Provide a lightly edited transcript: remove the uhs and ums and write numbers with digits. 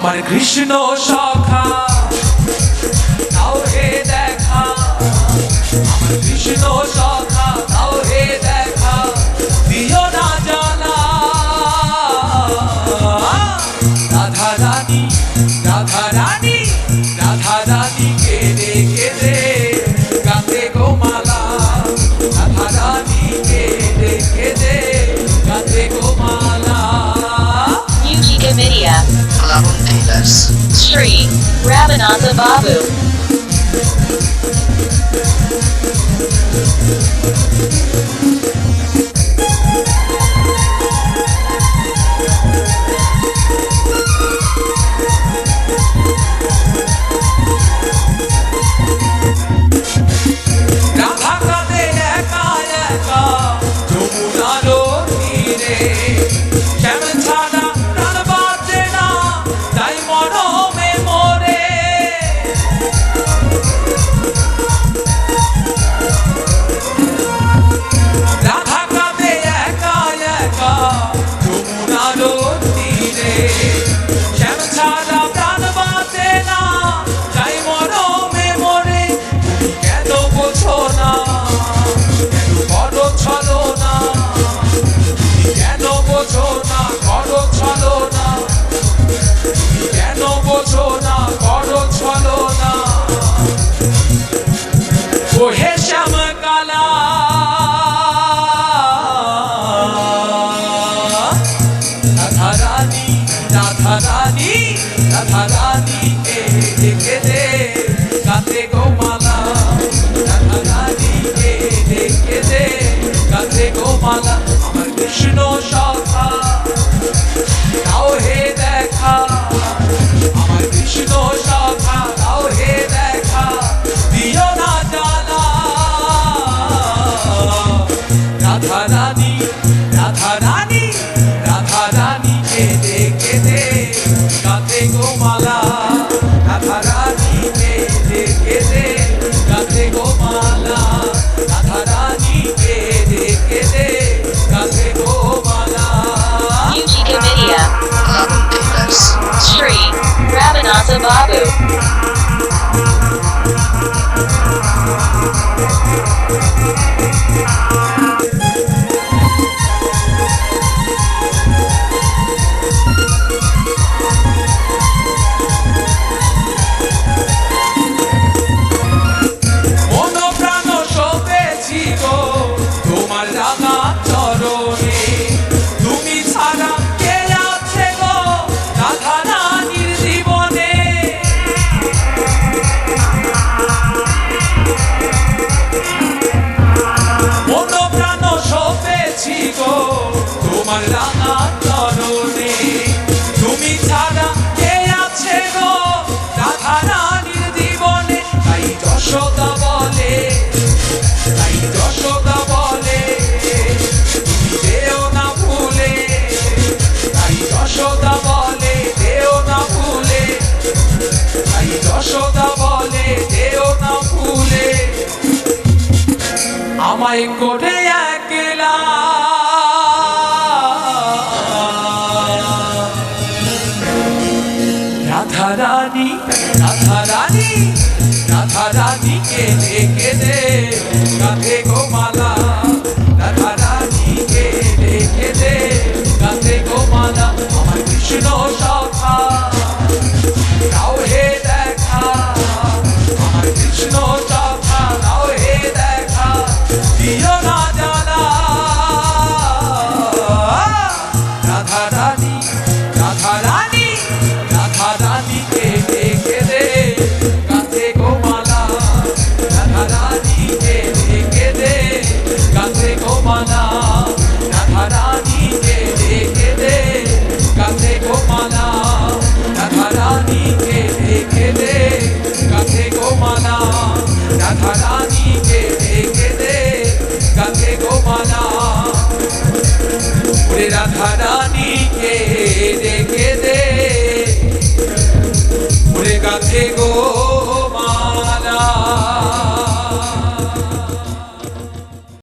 আমার কৃষ্ণ সখা দাও হে দেখা, আমার কৃষ্ণ সখা দাও হে দেখা, দিও না জানা। রাধা রানী রাধা রানী রাধা রানী কেঁদে কেঁদে গাতে গো মালা, রাধা রানী কেঁদে কেঁদে গাতে গো মালা। Musica Media. Sri Ramanatha Babu. Radha কাঁদে একা একা যমুনার তীরে, শ্যাম ছাড়া প্রাণ বাঁচে না তাই মরমে মরে। রাধা কাঁদে একা একা যমুনার তীরে, শ্যাম ছাড়া প্রাণ বাঁচে না তাই মরমে মরে। তুমি কেন বোঝো না, কেন করো ছলো না, তুমি কেন বোঝো না করো ছলো না, তুমি কেন বোঝো না করো ছলো না। ও হে শ্যাম কালা রাধা রানী রাধা রানী রাধা রানী কেঁদে কেঁদে গাতে গো মালা, রাধা রানী কেঁদে কেঁদে গাতে গো মালা। আমার কৃষ্ণ সখা দাও হে দেখা, আমার কৃষ্ণ সখা দাও হে দেখা, দিও না জানা। রাধা রানী রাধা রানী রাধা রানী কেঁদে কেঁদে গাতে গো মালা, রাধা রানী কেঁদে কেঁদে গাতে গো মালা, রাধা রানী কেঁদে কেঁদে গাতে গো মালা। Musica Media. Sri Ramanatha Babu. মন প্রাণ সপেছি গো তোমার রাঙা চরণে, তুমি ছাড়া কে আছে গো রাধা রানীর জীবনে। মন প্রাণ সপেছি গো তোমার রাঙা চরণে, তুমি ছাড়া কে আছে গো রাধা রানীর জীবনে। তাই যশোদা বলে, তাই যশোদা বলে তুমি দেও না ভুলে, তাই যশোদা বলে দেও না ভুলে, তাই যশোদা বলে দেও না ভুলে। আমায় করে একলা রাধা রানী রাধা রানী রাধা রানী কেঁদে কেঁদে